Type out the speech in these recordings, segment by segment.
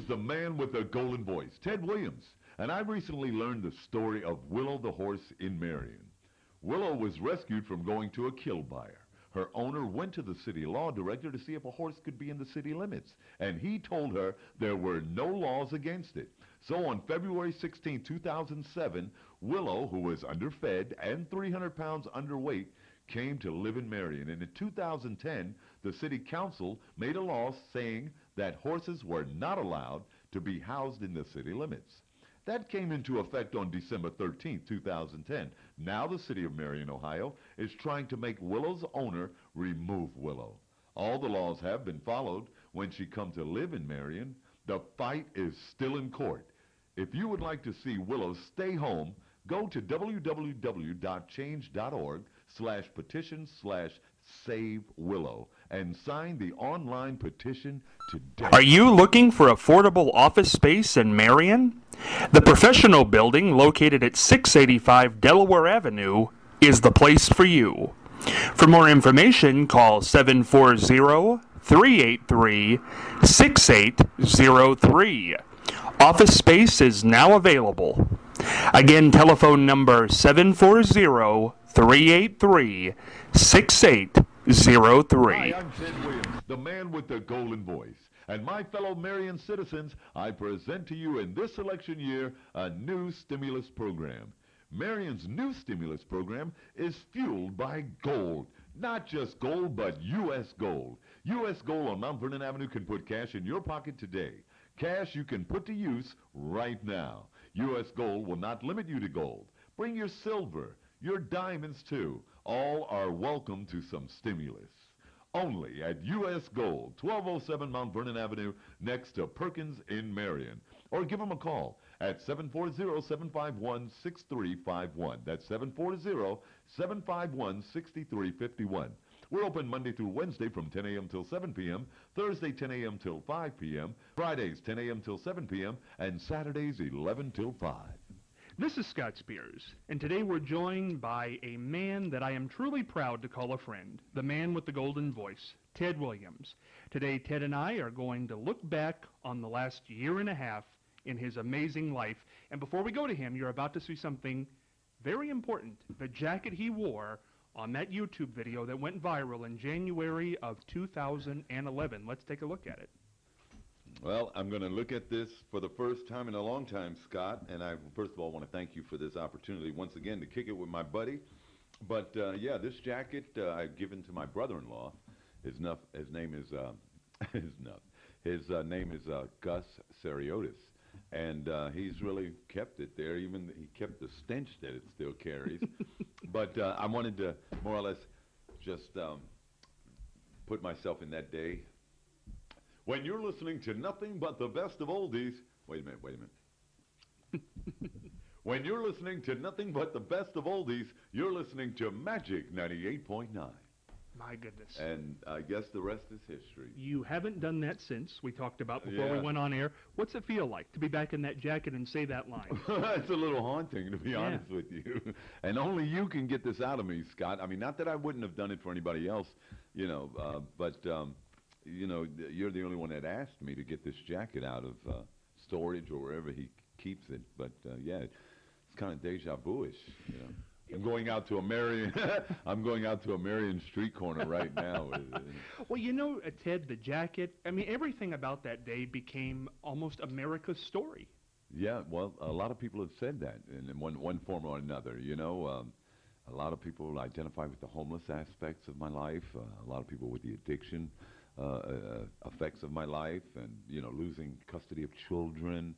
is the man with the golden voice, Ted Williams, and I recently learned the story of Willow the horse in Marion. Willow was rescued from going to a kill buyer. Her owner went to the city law director to see if a horse could be in the city limits, and he told her there were no laws against it. So on February 16, 2007, Willow, who was underfed and 300 pounds underweight, came to live in Marion. And in 2010, the city council made a law saying that horses were not allowed to be housed in the city limits. That came into effect on December 13, 2010. Now the city of Marion, Ohio, is trying to make Willow's owner remove Willow. All the laws have been followed when she come to live in Marion. The fight is still in court. If you would like to see Willow stay home, go to www.change.org/petition/SaveWillow and sign the online petition today. Are you looking for affordable office space in Marion? The Professional Building, located at 685 Delaware Avenue, is the place for you. For more information, call 740-383-6803. Office space is now available. Again, telephone number 740-383-6803. Hi, I'm Ted Williams, the man with the golden voice. And my fellow Marion citizens, I present to you in this election year a new stimulus program. Marion's new stimulus program is fueled by gold. Not just gold, but U.S. gold. U.S. gold on Mount Vernon Avenue can put cash in your pocket today. Cash you can put to use right now. U.S. gold will not limit you to gold. Bring your silver, your diamonds too. All are welcome to some stimulus. Only at U.S. Gold, 1207 Mount Vernon Avenue, next to Perkins in Marion. Or give them a call at 740-751-6351. That's 740-751-6351. We're open Monday through Wednesday from 10 a.m. till 7 p.m., Thursday 10 a.m. till 5 p.m., Fridays 10 a.m. till 7 p.m., and Saturdays 11 till 5. This is Scott Spears, and today we're joined by a man that I am truly proud to call a friend, the man with the golden voice, Ted Williams. Today, Ted and I are going to look back on the last year and a half in his amazing life. And before we go to him, you're about to see something very important. The jacket he wore on that YouTube video that went viral in January of 2011. Let's take a look at it. Well, I'm going to look at this for the first time in a long time, Scott, and I first of all want to thank you for this opportunity once again to kick it with my buddy. But yeah, this jacket I've given to my brother-in-law. His name is Gus Sariotis, and he's really kept it there. Even he kept the stench that it still carries. But I wanted to more or less just put myself in that day. When you're listening to nothing but the best of oldies, wait a minute. When you're listening to nothing but the best of oldies, you're listening to Magic 98.9. My goodness. And I guess the rest is history. You haven't done that since we talked about before we went on air. What's it feel like to be back in that jacket and say that line? It's a little haunting, to be honest with you. And only you can get this out of me, Scott. I mean, not that I wouldn't have done it for anybody else, you know, but you know, you're the only one that asked me to get this jacket out of storage or wherever he keeps it. But yeah, it's kind of deja vu-ish, you know. I'm going out to a Marion. I'm going out to a Marion street corner right now. Well, you know, Ted, the jacket. I mean, everything about that day became almost America's story. Yeah, well, a lot of people have said that in one form or another. You know, a lot of people identify with the homeless aspects of my life. A lot of people with the addiction effects of my life, and you know, losing custody of children.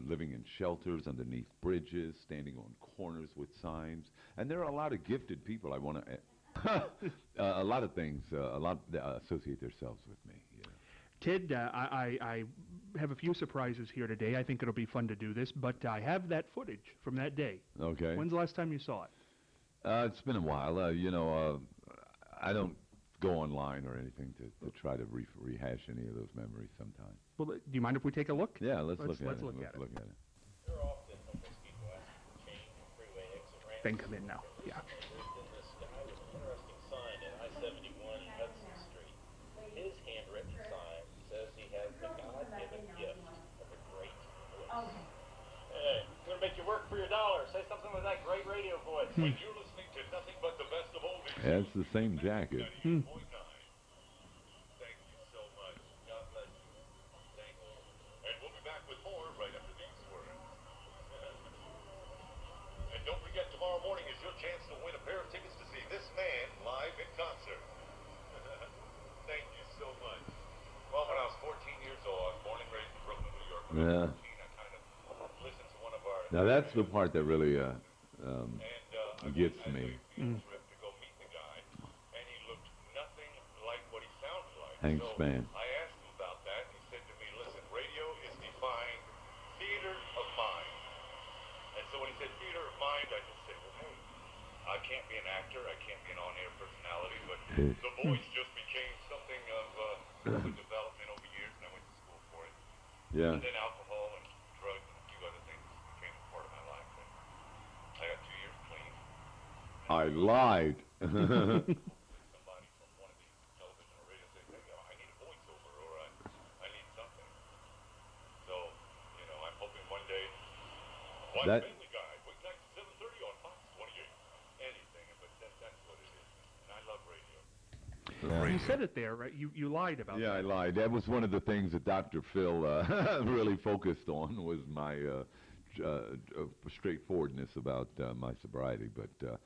Living in shelters, underneath bridges, standing on corners with signs. And there are a lot of gifted people I want to, a lot of things, associate themselves with me. Yeah. Ted, I have a few surprises here today. I think it'll be fun to do this, but I have that footage from that day. Okay. When's the last time you saw it? It's been a while. You know, I don't go online or anything to try to rehash any of those memories sometimes. Well, do you mind if we take a look? Yeah, let's look at it. Let's look at it. There are often homeless people asking for change from freeway exit ramps. Then come in now. Yeah. In this guy with an interesting sign at I-71 Hudson Street. His handwritten sign says he has the God-given gift When you're listening to nothing but the best of oldies. That's the same jacket. 98.9. Thank you so much. God bless you. Thank you. And we'll be back with more right after these words. And don't forget, tomorrow morning is your chance to win a pair of tickets to see this man live in concert. Thank you so much. Well, when I was 14 years old, I was born and raised in Brooklyn, New York. When I was 14, I kind of listened to one of our... Now, that's the part that really gets me. Trip to go meet the guy, and he looked nothing like what he sounded like. Hank Spann. I asked him about that, and he said to me, listen, radio is defined theater of mind. And so when he said theater of mind, I just said, well, hey, I can't be an actor, I can't be an on-air personality, but the voice just became something of a development over years, and I went to school for it. Yeah. And then alcohol and drugs and a few other things became a part of my life. And I got 2 years clean. I lied. Somebody from one of these television or radio said, hey, I need a voiceover or I need something. So, you know, I'm hoping one day, Family Guy, weeknights at 7:30 on Fox 28. Anything, but that's what it is. And I love radio. You said it there, right? You lied about that. Yeah, I lied. That was one of the things that Dr. Phil really focused on, was my straightforwardness about my sobriety. But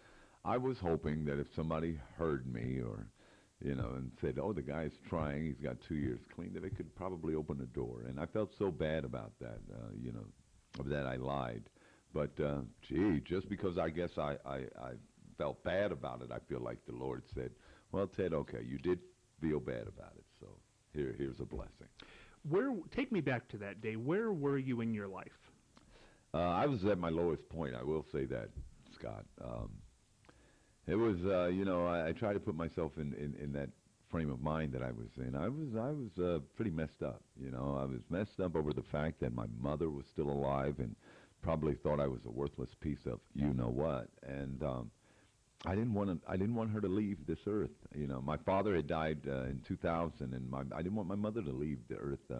I was hoping that if somebody heard me or, you know, and said, oh, the guy's trying, he's got 2 years clean, that it could probably open a door. And I felt so bad about that, you know, that I lied. But, gee, just because I guess I felt bad about it, I feel like the Lord said, well, Ted, okay, you did feel bad about it, so here's a blessing. Take me back to that day. Where were you in your life? I was at my lowest point, I will say that, Scott. It was, you know, I tried to put myself in that frame of mind that I was in. I was pretty messed up, you know. I was messed up over the fact that my mother was still alive and probably thought I was a worthless piece of you-know-what. And I didn't want her to leave this earth. You know, my father had died in 2000, and I didn't want my mother to leave the earth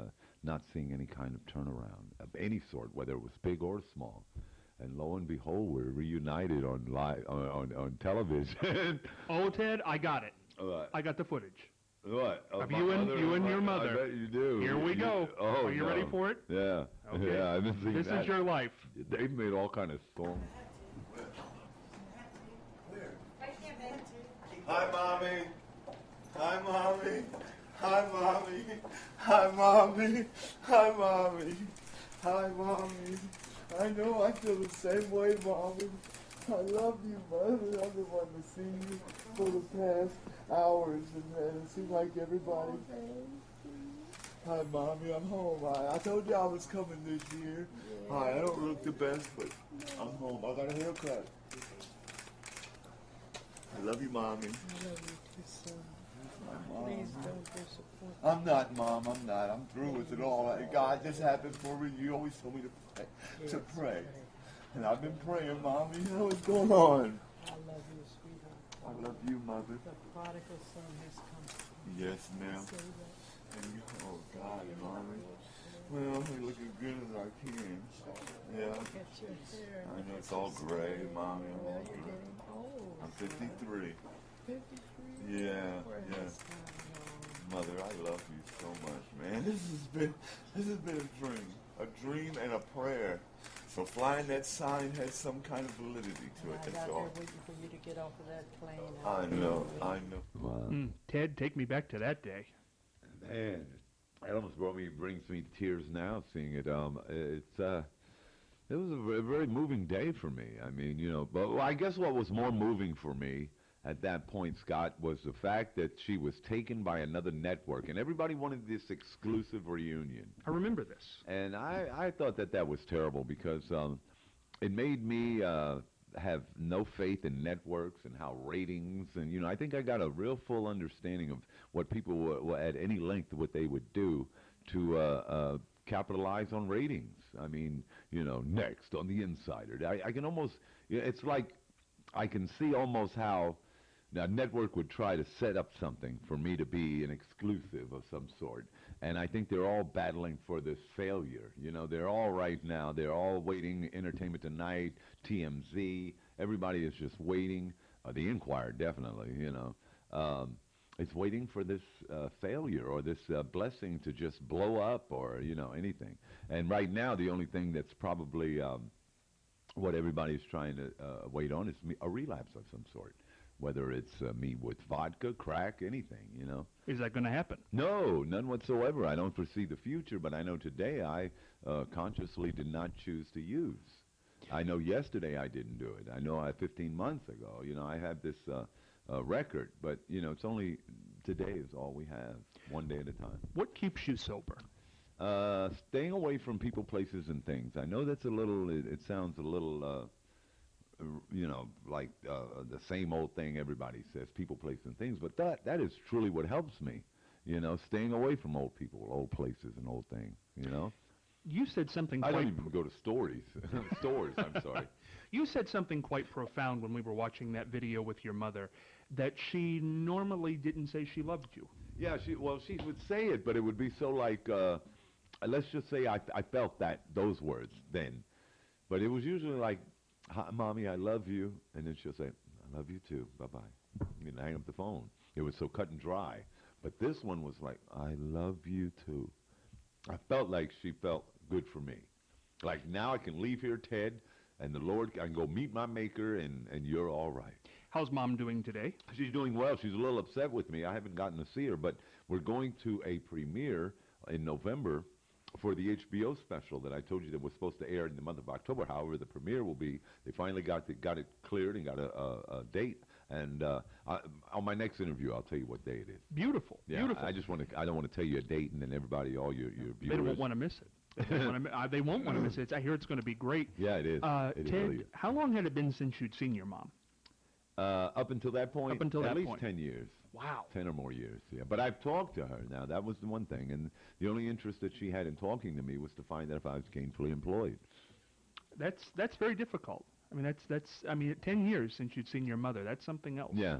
not seeing any kind of turnaround of any sort, whether it was big or small. And lo and behold, we're reunited on television. Oh, Ted, I got it. What? I got the footage. What? Of you and your mother. I bet you do. Here we go. Oh, Are you ready for it? Yeah. Okay. Yeah, I've been seeing This that. is your life. They've made all kind of songs. Hi, Mommy. Hi, Mommy. Hi, Mommy. Hi, Mommy. Hi, Mommy. Hi, Mommy. I know I feel the same way, Mommy. I love you, Mother. I've been wanting to see you for the past hours, and it seems like everybody... Hi, Mommy. I'm home. I told you I was coming this year. Hi, I don't look the best, but I'm home. I got a haircut. I love you, Mommy. I love you too, son. Mom. Please don't disappoint me. I'm not, Mom. I'm not. I'm through with it all. God, this happened for me. You always told me to pray. Yes, To pray. right. And I've been praying, Mommy. You know what's going on? I love you, sweetheart. I love you, Mother. The prodigal son has come. Yes, ma'am. Say that. And you, oh, God, Mommy. Well, we're looking good as I can. Yeah. Look at your hair. I know it's all gray, Mommy. I'm Well, all you're gray. getting old. I'm 53. 53? Yeah, Where yeah. has time gone? Mother, I love you so much, man. This has been a dream and a prayer. So flying that sign has some kind of validity to it. I That's got all. there waiting for you to get off of that plane. I know. Wow. Ted, take me back to that day. Man, it almost brings me to tears now seeing it. It was a very moving day for me. I mean, you know, but I guess what was more moving for me at that point, Scott, was the fact that she was taken by another network, and everybody wanted this exclusive reunion. I remember this. And I thought that was terrible because it made me have no faith in networks and how ratings, and, you know, I think I got a real full understanding of what people were at any length, what they would do to capitalize on ratings. I mean, you know, next on The Insider. I can almost, it's like I can see almost how a network would try to set up something for me to be an exclusive of some sort. And I think they're all battling for this failure. You know, they're all right now. They're all waiting, Entertainment Tonight, TMZ, everybody is just waiting. The Inquirer, definitely, you know. It's waiting for this failure or this blessing to just blow up or, you know, anything. And right now, the only thing that's probably what everybody's trying to wait on is a relapse of some sort, whether it's me with vodka, crack, anything, you know. Is that going to happen? No, none whatsoever. I don't foresee the future, but I know today I consciously did not choose to use. I know yesterday I didn't do it. I know 15 months ago, you know, I had this record, but, you know, it's only today is all we have, one day at a time. What keeps you sober? Staying away from people, places, and things. I know that's a little, it sounds a little, you know, like the same old thing everybody says, people, places, and things, but that is truly what helps me, you know, staying away from old people, old places, and old things, you know. You said something I quite... don't even go to stores, I'm sorry. You said something quite profound when we were watching that video with your mother, that she normally didn't say she loved you. Yeah, she would say it, but it would be so like, let's just say I felt those words then. But it was usually like, "Hi, Mommy, I love you." And then she'll say, "I love you too, bye-bye." You know, hang up the phone. It was so cut and dry. But this one was like, "I love you too." I felt like she felt good for me. Like, now I can leave here, Ted, and the Lord, I can go meet my Maker, and you're all right. How's Mom doing today? She's doing well. She's a little upset with me. I haven't gotten to see her, but we're going to a premiere in November for the HBO special that I told you that was supposed to air in the month of October. However, the premiere will be, they finally got it cleared and got a date. And on my next interview, I'll tell you what day it is. Beautiful. Yeah, beautiful. I don't want to tell you a date and then everybody, all your viewers. They don't want to miss it. They won't want to miss it. I hear it's going to be great. Yeah, it is. It Ted, really is. How long had it been since you'd seen your mom? Up until that point? Up until that point. point. At least 10 years. Wow. 10 or more years, yeah. But I've talked to her now. That was the one thing. And the only interest that she had in talking to me was to find out if I was gainfully employed. That's very difficult. I mean, I mean, 10 years since you'd seen your mother. That's something else. Yeah,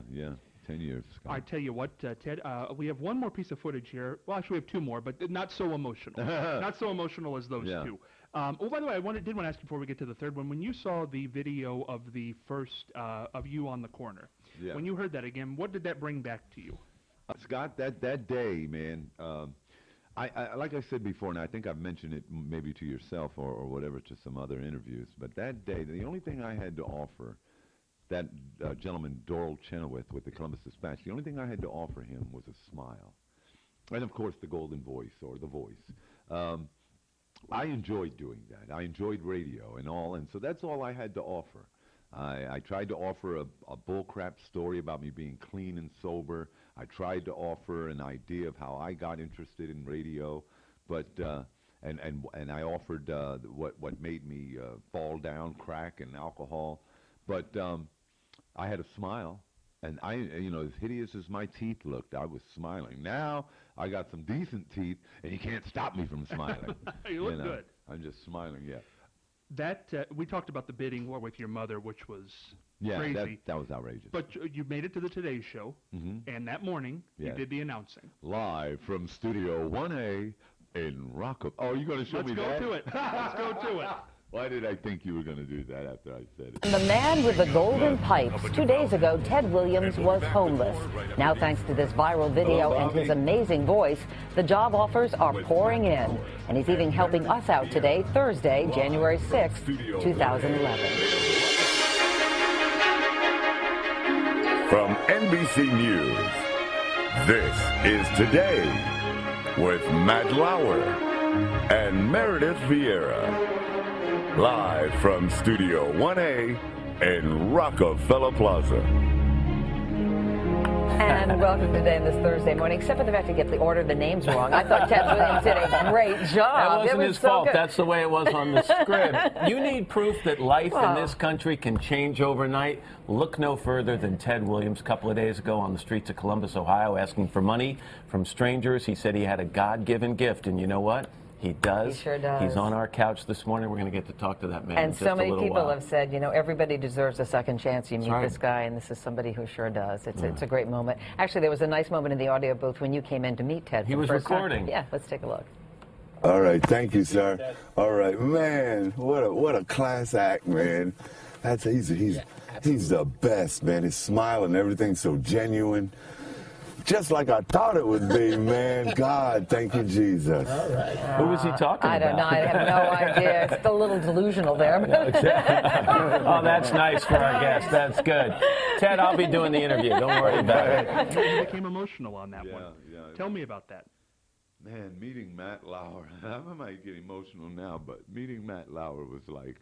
10 years, Scott. I tell you what, Ted, we have one more piece of footage here. Well, actually, we have two more, but not so emotional. Not so emotional as those two. Oh, by the way, I did want to ask you before we get to the third one, when you saw the video of the first, of you on the corner, when you heard that again, what did that bring back to you? Scott, that day, man, I like I said before, and I think I've mentioned it maybe to yourself or whatever, to some other interviews, but that day, the only thing I had to offer that gentleman, Doral Chenoweth with the Columbus Dispatch, the only thing I had to offer him was a smile. And, of course, the golden voice or the voice. I enjoyed doing that. I enjoyed radio and all, and so that's all I had to offer. I tried to offer a bullcrap story about me being clean and sober. I tried to offer an idea of how I got interested in radio, but and I offered what made me fall down, crack and alcohol, but I had a smile, and you know, as hideous as my teeth looked, I was smiling. Now I got some decent teeth, and you can't stop me from smiling. You look good. I'm just smiling, yeah. That we talked about the bidding war with your mother, which was crazy. That was outrageous. But you made it to the Today Show, and that morning you did the announcing. Live from Studio 1A in Rockville. Oh, you're going to show me that? Let's go to it. Let's go to it. Why did I think you were going to do that after I said it? And the man with the golden pipes. 2 days ago, Ted Williams was homeless. Now, thanks to this viral video and his amazing voice, the job offers are pouring in. And he's even helping us out today, Thursday, January 6th, 2011. From NBC News, this is Today with Matt Lauer and Meredith Vieira. Live from Studio 1A in Rockefeller Plaza. And welcome today on this Thursday morning, except for the fact you get the order of the names wrong. I thought Ted Williams did a great job. That wasn't his fault. That's the way it was on the script. You need proof that life in this country can change overnight. Look no further than Ted Williams a couple of days ago on the streets of Columbus, Ohio, asking for money from strangers. He said he had a God-given gift, and you know what? He does. He sure does. He's on our couch this morning. We're going to get to talk to that man. And so many people while. have said, you know, everybody deserves a second chance. You meet this guy, and this is somebody who sure does. It's a great moment. Actually, there was a nice moment in the audio booth when you came in to meet Ted. He was recording. Yeah, let's take a look. All right, thank you, sir. All right, man, what a class act, man. He's the best, man. His smile and everything's so genuine. Just like I thought it would be, man. God, thank you, Jesus. All right. Who was he talking about? I don't know. I have no idea. It's a little delusional there. Oh, that's nice for our guest. That's good. Ted, I'll be doing the interview. Don't worry about it. You became emotional on that one. Yeah. Tell me about that. Man, meeting Matt Lauer. I might get emotional now, but meeting Matt Lauer was like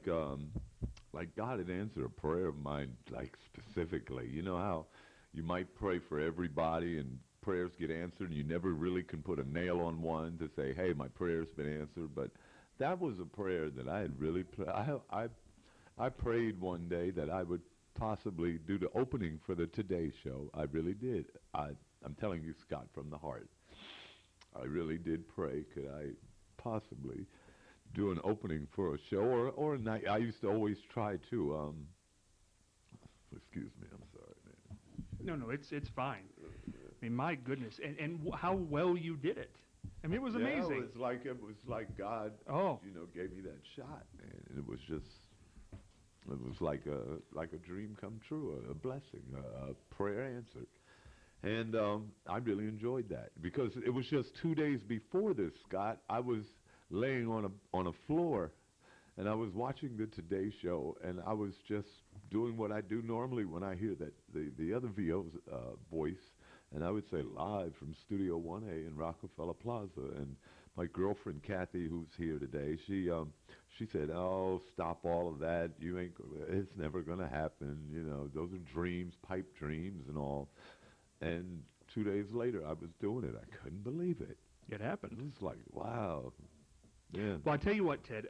God had answered a prayer of mine, like specifically. You know how you might pray for everybody and prayers get answered and you never really can put a nail on one to say, hey, my prayer's been answered. But that was a prayer that I had really I prayed one day that I would possibly do the opening for the Today Show. I really did. I'm telling you, Scott, from the heart. I really did pray, could I possibly do an opening for a show or a night? I used to always try to, excuse me, I'm sorry, man. No, it's fine. I mean, my goodness, and how well you did it. I mean, it was amazing. It was like God, gave me that shot, man. And it was like a dream come true, a blessing, a prayer answered. And I really enjoyed that because it was just 2 days before this, Scott. I was laying on a floor, and I was watching the Today Show, and I was just doing what I do normally when I hear that the other VO's voice, and I would say live from Studio 1A in Rockefeller Plaza. And my girlfriend Kathy, who's here today, she said, "Oh, stop all of that. It's never going to happen. You know, those are dreams, pipe dreams, and all." And 2 days later, I was doing it. I couldn't believe it. It happened. It was like, wow. Yeah. Well, I tell you what, Ted,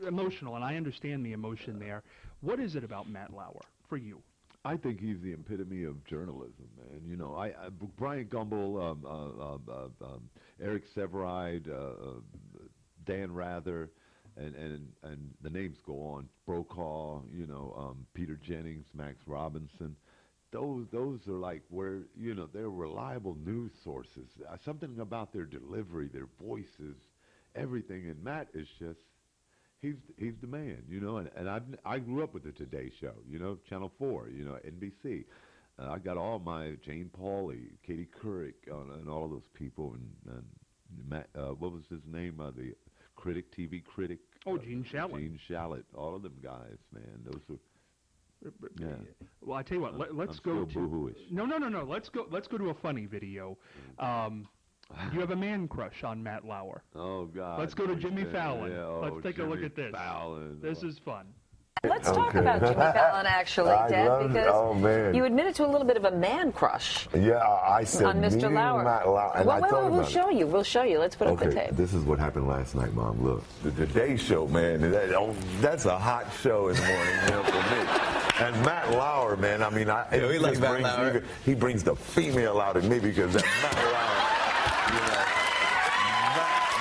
emotional, and I understand the emotion there. What is it about Matt Lauer for you? I think he's the epitome of journalism, man. You know, Brian Gumbel, Eric Severide, Dan Rather, and the names go on. Brokaw, Peter Jennings, Max Robinson. Those are like where, they're reliable news sources. Something about their delivery, their voices, everything. And Matt is just, he's the man, and I grew up with the Today Show, Channel 4, NBC. I got all my Jane Pauley, Katie Couric, and all of those people. And Matt, what was his name? The TV critic. Oh, Gene Shalit. Gene Shalit. All of them guys, man. Those are. Yeah. Well, I tell you what. Let's go to. Boo-hooish. No. Let's go to a funny video. You have a man crush on Matt Lauer. Oh God. Let's go to Jimmy Fallon. Yeah, let's take a look at this. Fallon. This is fun. Let's talk about Jimmy Fallon, actually, Ted, because you admitted to a little bit of a man crush. Yeah, I said on Mr. Lauer. Matt Lauer, and we'll show you. We'll show you. Let's put up the tape. This is what happened last night, Mom. Look, the Today Show, man. That's a hot show in the morning, for me. And Matt Lauer, man. I mean, we like Matt Lauer. He brings the female out in me because that Matt Lauer.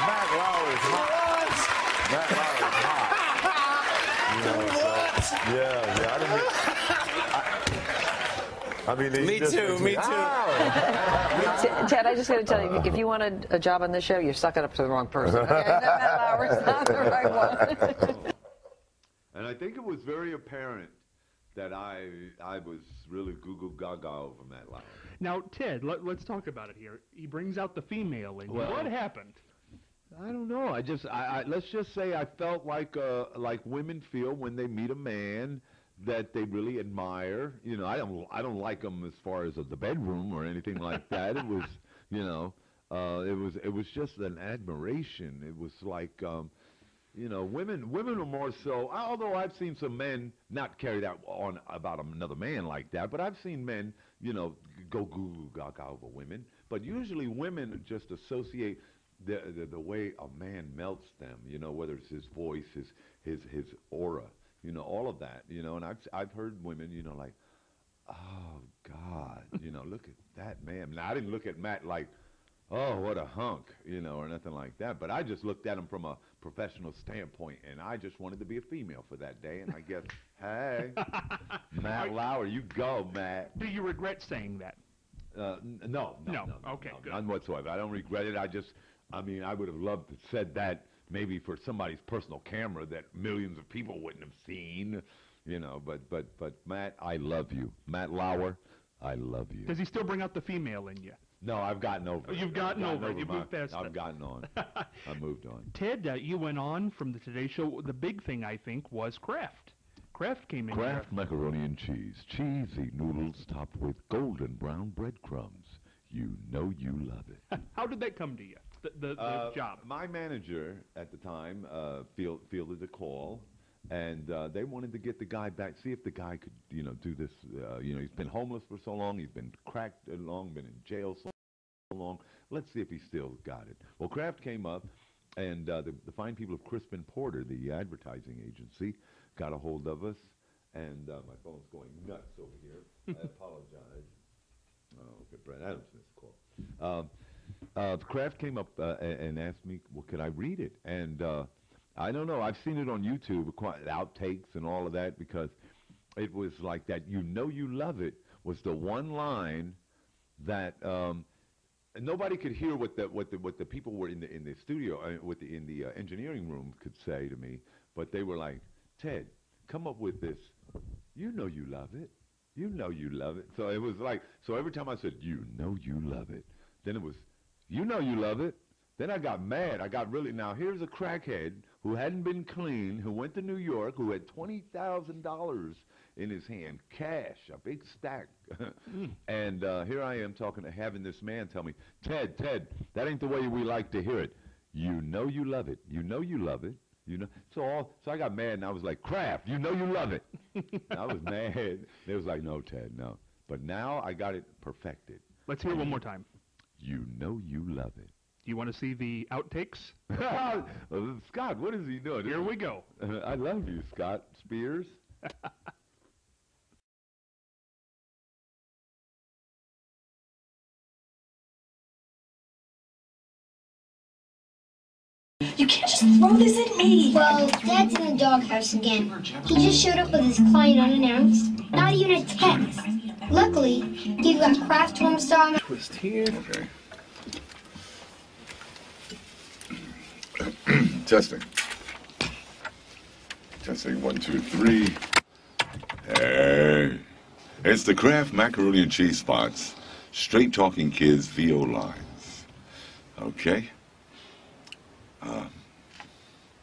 Matt Lauer is hot. Matt Lauer is hot. Yeah, I mean, me too. Ted, I just got to tell you, if you wanted a job on this show, you're sucking up to the wrong person. Okay? Matt Lauer's not the right one. And I think it was very apparent that I was really goo-goo gaga over Matt Lauer. Now, Ted, let's talk about it here. He brings out the female in you. What happened? I don't know. Let's just say I felt like women feel when they meet a man that they really admire. I don't like him as far as the bedroom or anything like that. It was, it was just an admiration. It was like, women are more so. Although I've seen some men not carry that on about another man like that, but I've seen men, go goo goo gaga over women. But usually women just associate the way a man melts them, whether it's his voice, his aura, all of that, and I've heard women, like, oh God, look at that man. Now I didn't look at Matt like, oh, what a hunk, or nothing like that, but I just looked at him from a professional standpoint, and I just wanted to be a female for that day, and I guess, hey, Matt Lauer, you go, Matt. Do you regret saying that? No. Okay, good. None whatsoever. I don't regret it. I would have loved to said that maybe for somebody's personal camera that millions of people wouldn't have seen, you know. But Matt, I love you. Matt Lauer, I love you. Does he still bring out the female in you? No, I've gotten over it. You've gotten over it. You've moved past it. I've gotten on. I moved on. Ted, you went on from the Today Show. The big thing, I think, was Kraft. Kraft came in Kraft macaroni and cheese. Cheesy noodles topped with golden brown breadcrumbs. You know you love it. How did that come to you, the job? My manager at the time fielded the call, and they wanted to get the guy back, see if the guy could, do this. He's been homeless for so long. He's been cracked so long, been in jail so long. Let's see if he still got it. Well, Kraft came up, and the fine people of Crispin Porter, the advertising agency, got a hold of us, and my phone's going nuts over here. I apologize. Oh, okay, Brad Adams missed the call. Kraft came up and asked me, well, could I read it? And I don't know. I've seen it on YouTube, outtakes and all of that, because it was like that. You know you love it was the one line that nobody could hear what the people were in the studio, in the engineering room could say to me, but they were like, Ted, come up with this. You know you love it. You know you love it. So it was like, so every time I said, you know you love it, then it was, you know you love it. Then I got mad. I got really, now here's a crackhead who hadn't been clean, who went to New York, who had $20,000 in his hand, cash, a big stack. And here I am having this man tell me, Ted, that ain't the way we like to hear it. You know you love it. You know you love it. You know, so I got mad, and I was like, Kraft, you know you love it. I was mad. They was like, no, Ted, no. But now I got it perfected. Let's hear it one more time. You know you love it. Do you want to see the outtakes? Scott, what is he doing? Here we go. I love you, Scott Spears. You can't just throw this at me. Well, Dad's in the doghouse again. He just showed up with his client unannounced. Not even a text. Luckily, you've got Kraft homestyle. Twist here. Okay. Testing. Testing, 1, 2, 3. Hey. It's the Kraft macaroni and cheese spots. Straight talking kids VO lines. Okay.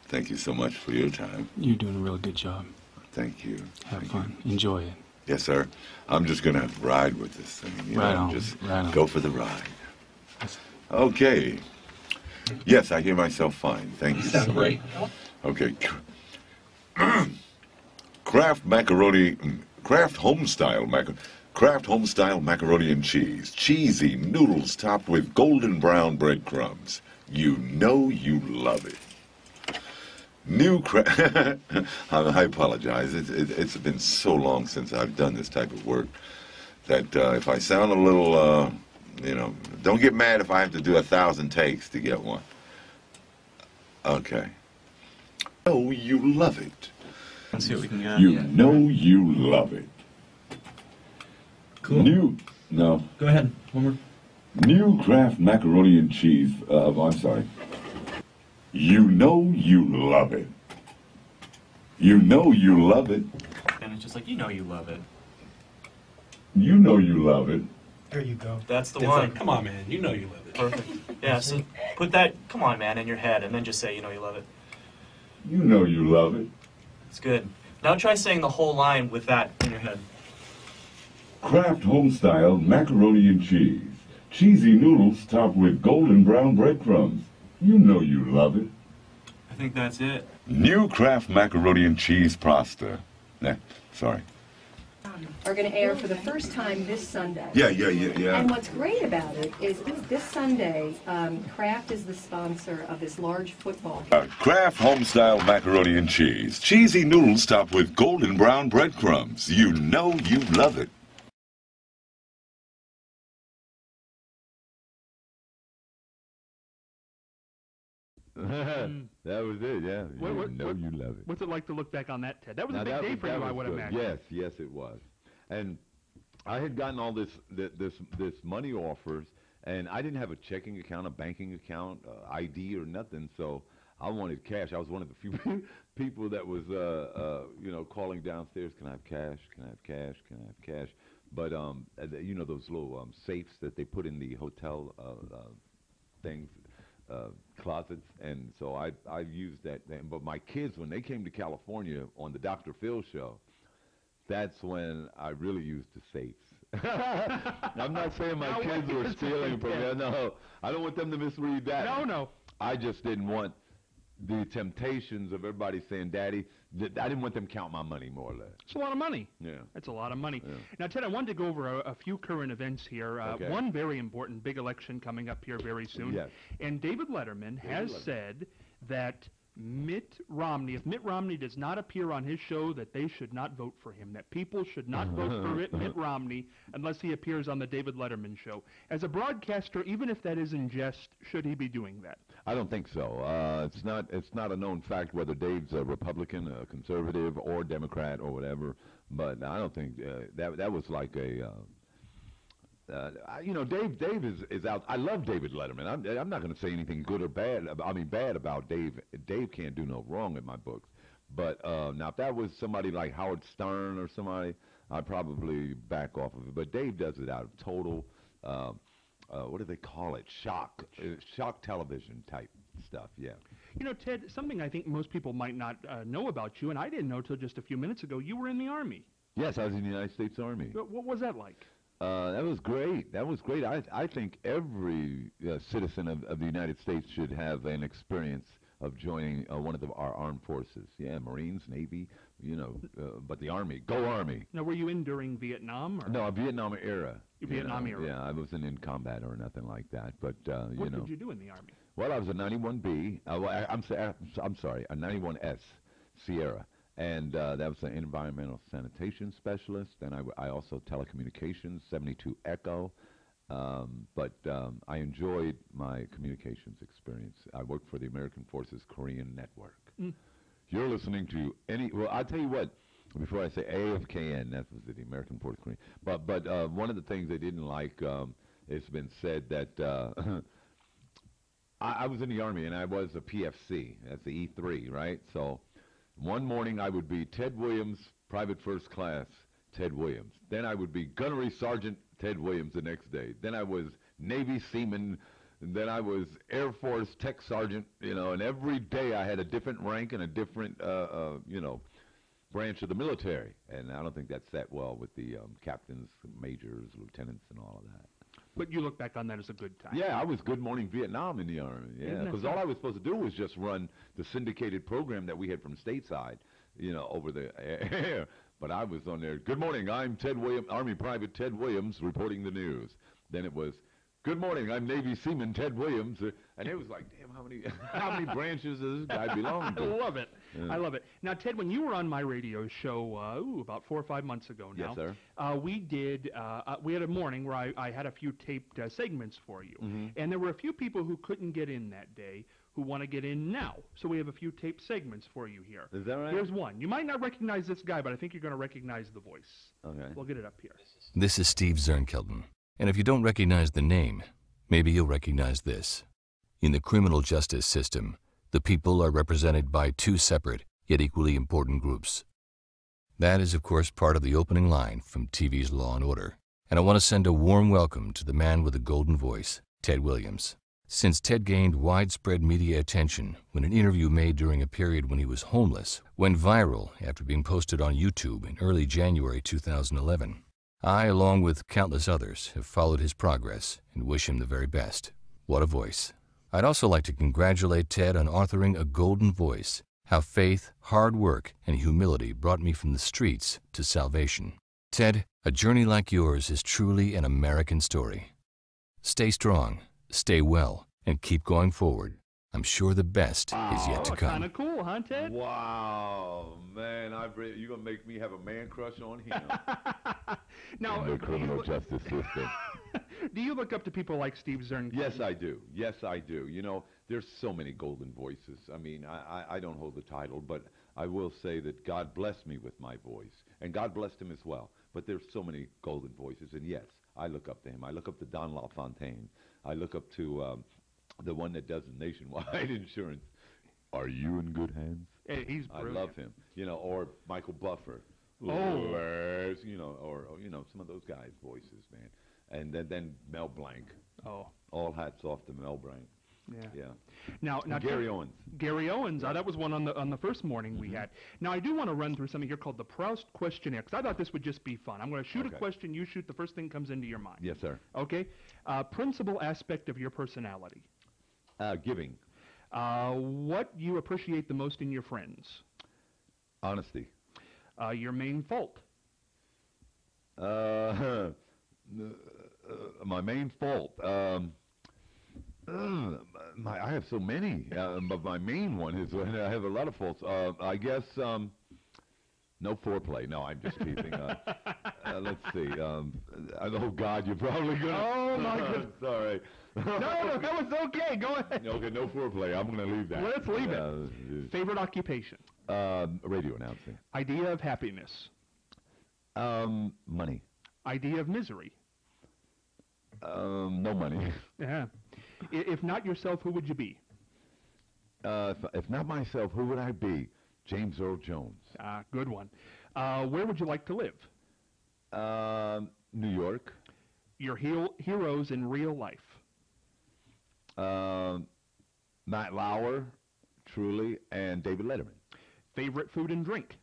Thank you so much for your time. You're doing a real good job. Thank you. Have fun. Enjoy it. Yes, sir. I'm just going to ride with this thing. Right on. Just right on. go for the ride. Okay. Yes, I hear myself fine. Thank you. That's great. Okay. Kraft homestyle macaroni and cheese. Cheesy noodles topped with golden brown breadcrumbs. You know you love it. I apologize. It's been so long since I've done this type of work that if I sound a little, don't get mad if I have to do 1,000 takes to get one. Okay. Oh, you love it. Let's see what we can get. You know you love it. Cool. No. Go ahead. One more. New Kraft macaroni and cheese. I'm sorry. You know you love it. You know you love it. And it's just like, you know you love it. You know you love it. There you go. That's the Different. one. Come on, man. You know you love it. Perfect. Yeah, so put that, come on, man, in your head, and then just say, you know you love it. You know you love it. It's good. Now try saying the whole line with that in your head. Kraft homestyle macaroni and cheese. Cheesy noodles topped with golden brown breadcrumbs. You know you love it. I think that's it. New Kraft macaroni and cheese pasta. Sorry. Are going to air for the first time this Sunday. Yeah. And what's great about it is this Sunday, Kraft is the sponsor of this large football game. Kraft homestyle macaroni and cheese. Cheesy noodles topped with golden brown breadcrumbs. You know you love it. That was it, yeah. You know you love it. What's it like to look back on that, Ted? That was a big day for you, I would imagine. Yes, it was. And I had gotten all this money offers, and I didn't have a checking account, a banking account, ID or nothing. So I wanted cash. I was one of the few people that was, calling downstairs, can I have cash? Can I have cash? Can I have cash? But, those little safes that they put in the hotel things, closets, and so I used that. But my kids, when they came to California on the Dr. Phil show, that's when I really used the safes. I'm not saying my kids were stealing from me. No, I don't want them to misread that. No. I just didn't want the temptations of everybody saying, Daddy, I didn't want them count my money, more or less. It's a lot of money. Yeah. That's a lot of money. Yeah. Now, Ted, I wanted to go over a few current events here. Okay. One very important big election coming up here very soon. Yes. And David Letterman has said that Mitt Romney, if Mitt Romney does not appear on his show, that they should not vote for him, that people should not vote for Mitt Romney unless he appears on the David Letterman show. As a broadcaster, even if that is in jest, should he be doing that? I don't think so. It's not a known fact whether Dave's a Republican, a conservative, or Democrat, or whatever. But I don't think that was like a. Dave is out. I love David Letterman. I'm not going to say anything good or bad. Bad about Dave. Dave can't do no wrong in my books. But now, if that was somebody like Howard Stern or somebody, I'd probably back off of it. But Dave does it out of total. What do they call it? Shock television type stuff. Yeah. Ted, something I think most people might not know about you, and I didn't know till just a few minutes ago, you were in the Army. Yes, I was in the United States Army. What was that like? That was great. That was great. I think every citizen of the United States should have an experience of joining one of our armed forces. Yeah, Marines, Navy, but the Army. Go Army. Now, were you in during Vietnam? Or? No, Vietnam era. Vietnam era. Yeah, I wasn't in combat or nothing like that. But, What did you do in the Army? Well, I was a 91B. I'm sorry, a 91S Sierra. And that was an environmental sanitation specialist. And I also telecommunications, 72 Echo. But I enjoyed my communications experience. I worked for the American Forces Korean Network. You're listening to well, I'll tell you what, before I say AFKN, that was the American Forces Korean. But one of the things they didn't like, it's been said that I was in the Army and I was a PFC. That's the E3, right? So one morning I would be Ted Williams, Private First Class, Ted Williams. Then I would be Gunnery Sergeant Ted Williams the next day. Then I was Navy Seaman. And then I was Air Force Tech Sergeant, and every day I had a different rank and a different, branch of the military. And I don't think that sat well with the captains, majors, lieutenants, and all of that. But you look back on that as a good time. Yeah, I was Good Morning Vietnam in the Army. Yeah, because all I was supposed to do was just run the syndicated program that we had from stateside, over the air. But I was on there. Good morning, I'm Ted Williams, Army Private Ted Williams, reporting the news. Then it was, good morning, I'm Navy Seaman Ted Williams. And it was like, damn, how many branches does this guy belong to? I love it. Yeah. I love it. Now, Ted, when you were on my radio show, about 4 or 5 months ago now, yes, sir. We had a morning where I had a few taped segments for you. Mm-hmm. And there were a few people who couldn't get in that day who want to get in now. So we have a few taped segments for you here. Is that right? Here's one. You might not recognize this guy, but I think you're going to recognize the voice. Okay. We'll get it up here. This is Steve Zernkelden. And if you don't recognize the name, maybe you'll recognize this. In the criminal justice system, the people are represented by two separate, yet equally important groups. That is, of course, part of the opening line from TV's Law & Order. And I want to send a warm welcome to the man with the golden voice, Ted Williams. Since Ted gained widespread media attention when an interview made during a period when he was homeless went viral after being posted on YouTube in early January 2011, I, along with countless others, have followed his progress and wish him the very best. What a voice. I'd also like to congratulate Ted on authoring A Golden Voice, How Faith, Hard Work, and Humility Brought Me from the Streets to Salvation. Ted, a journey like yours is truly an American story. Stay strong, stay well, and keep going forward. I'm sure the best is yet to come. Kind of cool, huh, Ted? Wow, man, you're going to make me have a man crush on him. Now, in the criminal justice system. Do you look up to people like Steve Zernkelden? Yes, I do. Yes, I do. There's so many golden voices. I mean, I don't hold the title, but I will say that God blessed me with my voice, and God blessed him as well. But there's so many golden voices, and yes, I look up to him. I look up to Don LaFontaine. I look up to the one that does the nationwide insurance. Are you in good hands? Hey, he's brilliant. I love him. You know, or Michael Buffer. Oh. You know, or you know, some of those guys' voices, man. And then Mel Blanc. Oh. All hats off to Mel Blanc. Yeah. Yeah. Now Gary Owens. Gary Owens. That was one on the first morning we had. Now I do want to run through something here called the Proust questionnaire, because I thought this would just be fun. I'm going to shoot a question. You shoot the first thing comes into your mind. Yes, sir. Okay. Principal aspect of your personality. Giving. What you appreciate the most in your friends. Honesty. Your main fault. My main fault. I have so many, but my main one is I have a lot of faults. I guess no foreplay. No, I'm just teasing. Let's see. Oh God, you're probably gonna. Oh my goodness. Sorry. No, that was okay. Go ahead. Okay, no foreplay. I'm gonna leave that. Let's leave it. Favorite occupation. Radio announcing. Idea of happiness. Money. Idea of misery. No money. Yeah. If not yourself, who would you be? If not myself, who would I be? James Earl Jones. Good one. Where would you like to live? New York. Your heroes in real life. Matt Lauer, truly, and David Letterman. Favorite food and drink.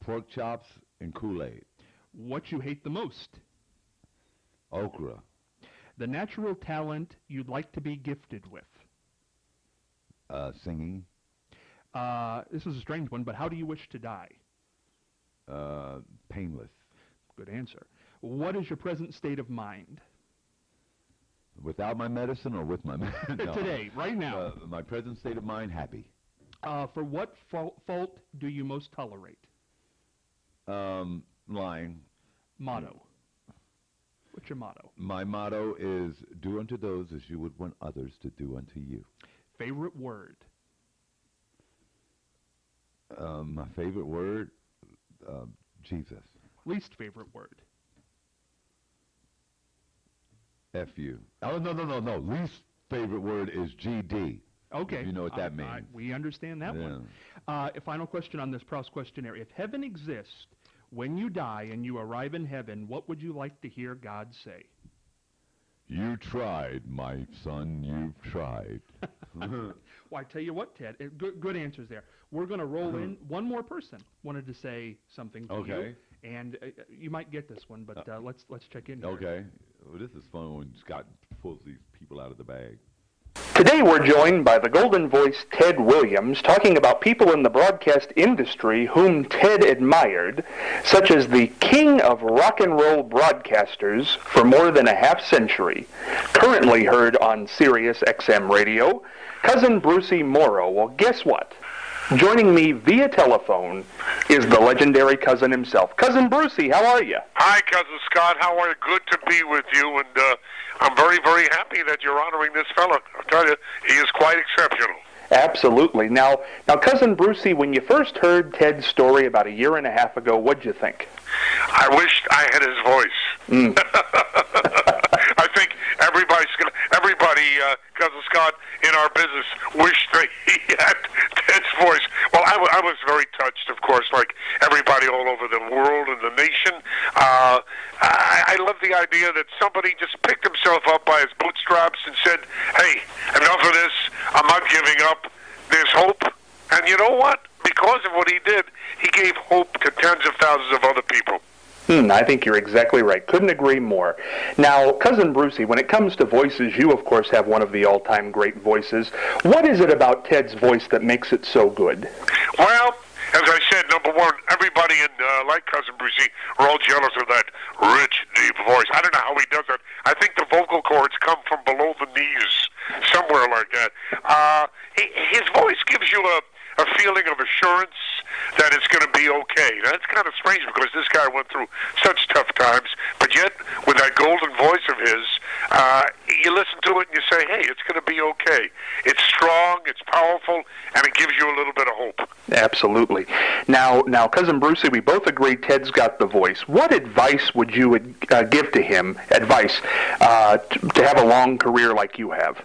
Pork chops and Kool-Aid. What you hate the most. Okra. The natural talent you'd like to be gifted with. Singing. This is a strange one, but how do you wish to die? Painless. Good answer. What is your present state of mind? Without my medicine or with my medicine? No. Today, right now. My present state of mind, happy. For what fault do you most tolerate? Lying. Motto. What's your motto? My motto is, do unto those as you would want others to do unto you. Favorite word? My favorite word, Jesus. Least favorite word? F-U. Oh, no. Least favorite word is GD. Okay. If you know what that means. We understand that one. A final question on this Proust questionnaire. If heaven exists, when you die and you arrive in heaven, what would you like to hear God say? You tried, my son, you've tried. Well, I tell you what, Ted, good answers there. We're going to roll in. One more person wanted to say something to you. And you might get this one, but let's check in here. Okay. Well, this is fun when Scott pulls these people out of the bag. Today we're joined by the golden voice Ted Williams, talking about people in the broadcast industry whom Ted admired, such as the king of rock and roll broadcasters for more than a half-century, currently heard on Sirius XM radio, Cousin Brucey Morrow. Well, guess what? Joining me via telephone is the legendary cousin himself. Cousin Brucey, how are you? Hi, Cousin Scott. How are you? Good to be with you, and I'm very, very happy that you're honoring this fella. I'll tell you, he is quite exceptional. Absolutely. Now, Cousin Brucey, when you first heard Ted's story about a year and a half ago, what'd you think? I wished I had his voice. I think everybody, Cousin Scott, in our business wished that he had Ted's voice. Well, I was very touched, of course, like everybody all over the world and the nation. I love the idea that somebody just picked himself up by his bootstraps and said, hey, enough of this. I'm not giving up. There's hope. And you know what? Because of what he did, he gave hope to tens of thousands of other people. I think you're exactly right. Couldn't agree more. Now, Cousin Brucey, when it comes to voices, you, of course, have one of the all-time great voices. What is it about Ted's voice that makes it so good? Well, as I said, number one, everybody like Cousin Brucey are all jealous of that rich, deep voice. I don't know how he does that. I think the vocal cords come from below the knees, somewhere like that. His voice gives you a feeling of assurance that it's going to be okay. Now, that's kind of strange because this guy went through such tough times, but yet, with that golden voice of his, you listen to it and you say, hey, it's going to be okay. It's strong, it's powerful, and it gives you a little bit of hope. Absolutely. Now, Cousin Brucey, we both agree Ted's got the voice. What advice would you give to him, to have a long career like you have?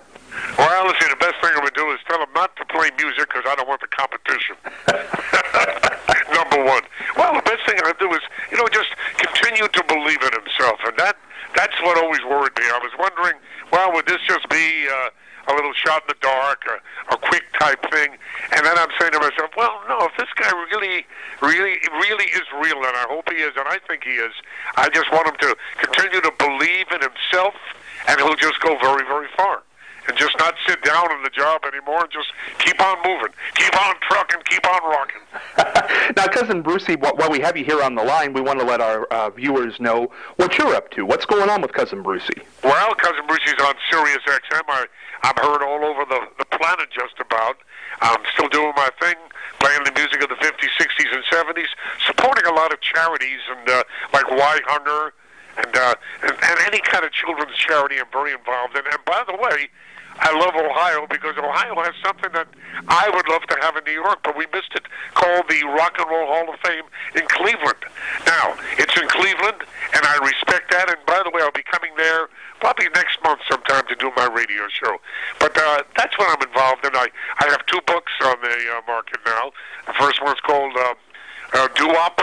Well, listen, the best thing I'm going to do do is tell them not to play music because I don't want the competition. Number one. Well, the best thing I do is, just continue to believe in himself, and that's what always worried me. I was wondering, well, would this just be a little shot in the dark, a quick type thing? And then I'm saying to myself, well, no, if this guy really is real, and I hope he is, and I think he is, I just want him to continue to believe in himself, and he'll just go very, very far. And just not sit down on the job anymore, and just keep on moving, keep on trucking, keep on rocking. Now, Cousin Brucey, while we have you here on the line, we want to let our viewers know what you're up to. What's going on with Cousin Brucey? Well, Cousin Brucey's on Sirius XM. I'm heard all over the planet just about. I'm still doing my thing, playing the music of the 50s, 60s, and 70s, supporting a lot of charities, and like Y Hunger, and any kind of children's charity I'm very involved in. And by the way, I love Ohio because Ohio has something that I would love to have in New York, but we missed it, called the Rock and Roll Hall of Fame in Cleveland. Now, it's in Cleveland, and I respect that, and by the way, I'll be coming there probably next month sometime to do my radio show. But that's what I'm involved in. I have 2 books on the market now. The first one's called Doo-Wop,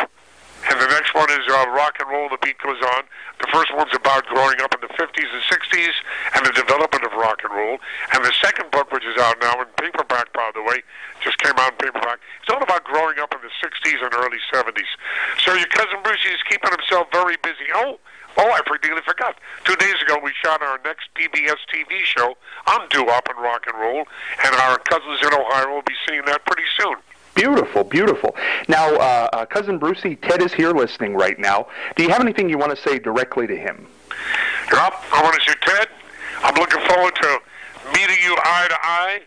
and the next one is Rock and Roll, The Beat Goes On. The first one's about growing up in the 50s and 60s and the development of rock and roll. And the second book, which is out now in paperback, by the way, just came out in paperback, it's all about growing up in the 60s and early 70s. So your Cousin Brucey is keeping himself very busy. Oh, I nearly forgot. 2 days ago, we shot our next PBS TV show on doo-wop and rock and roll, and our cousins in Ohio will be seeing that pretty soon. Beautiful, beautiful. Now, Cousin Brucey, Ted is here listening right now. Do you have anything you want to say directly to him? Yep, I want to say, Ted, I'm looking forward to meeting you eye to eye.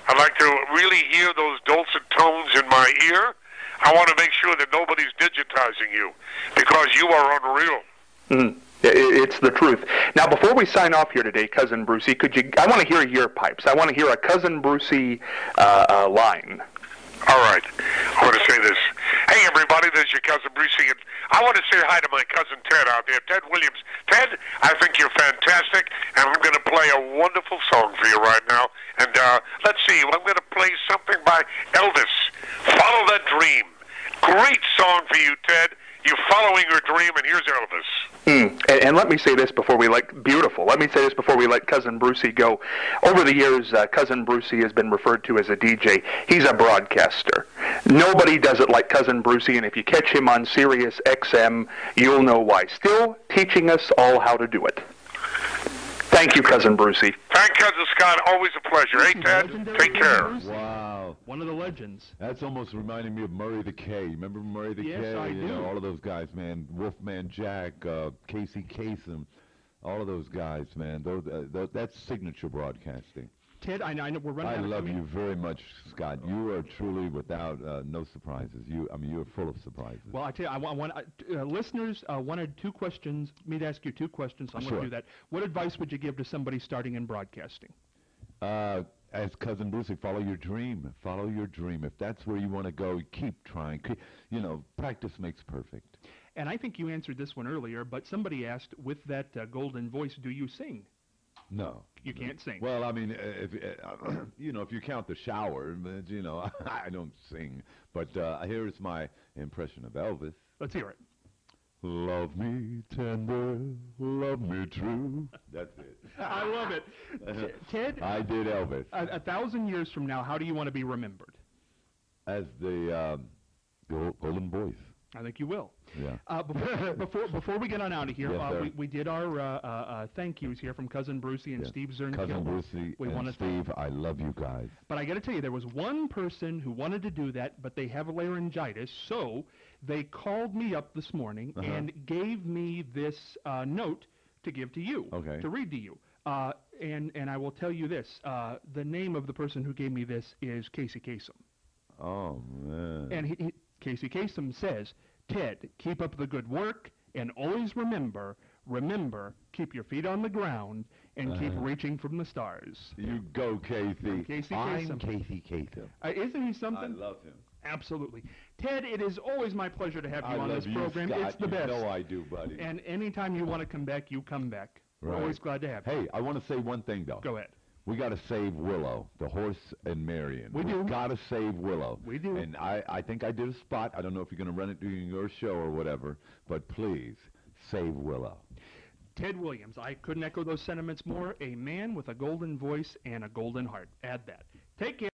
I'd like to really hear those dulcet tones in my ear. I want to make sure that nobody's digitizing you, because you are unreal. Mm-hmm. It's the truth. Now, before we sign off here today, Cousin Brucey, I want to hear your pipes. I want to hear a Cousin Brucey line. All right. I want to say this. Hey, everybody, this is your Cousin Brucey, and I want to say hi to my cousin Ted out there, Ted Williams. Ted, I think you're fantastic, and I'm going to play a wonderful song for you right now. And let's see, I'm going to play something by Elvis, Follow That Dream. Great song for you, Ted. You're following your dream, and here's Elvis. And let me say this before we let Cousin Brucey go. Over the years, Cousin Brucey has been referred to as a DJ. He's a broadcaster. Nobody does it like Cousin Brucey, and if you catch him on Sirius XM, you'll know why. Still teaching us all how to do it. Thank you, Cousin Brucey. Thank Cousin Scott. Always a pleasure. Hey, Ted, take care. Wow. One of the legends. That's almost reminding me of Murray the K. Remember Murray the K? Yes, I do. All of those guys, man. Wolfman Jack, Casey Kasem, all of those guys, man. That's signature broadcasting. Ted, I know we're running out of time. I love you very much, Scott. You are truly without no surprises. You are full of surprises. Well, I tell you, I want listeners wanted 2 questions. Me to ask you 2 questions. So I'm going to do that. What advice would you give to somebody starting in broadcasting? As Cousin Brucey, follow your dream. Follow your dream. If that's where you want to go, keep trying. Practice makes perfect. And I think you answered this one earlier, but somebody asked, with that golden voice, do you sing? No. You can't sing. Well, I mean, if you count the shower, I don't sing. But here's my impression of Elvis. Let's hear it. Love me tender, love me true. That's it. I love it. Ted? I did Elvis. 1,000 years from now, how do you want to be remembered? As the golden voice. I think you will. Yeah. Before we get on out of here, yes, we did our thank yous here from Cousin Brucey and Steve Zernkill. Cousin Brucey and Steve, I love you guys. But I got to tell you, there was one person who wanted to do that, but they have laryngitis, so they called me up this morning and gave me this note to give to you, to read to you. And I will tell you this, the name of the person who gave me this is Casey Kasem. Oh, man. And Casey Kasem says, Ted, keep up the good work, and always remember, keep your feet on the ground, and keep reaching from the stars. You go, Casey. Casey I'm Kasem. Casey Kasem. Isn't he something? I love him. Absolutely. Ted, it is always my pleasure to have you on this program. Scott. It's the best. You know I do, buddy. And anytime you want to come back, you come back. We're always glad to have you. Hey, I want to say one thing, though. Go ahead. We got to save Willow, the horse in Marion. We've got to save Willow. We do. And I think I did a spot. I don't know if you're going to run it during your show or whatever, but please, save Willow. Ted Williams, I couldn't echo those sentiments more. A man with a golden voice and a golden heart. Add that. Take care.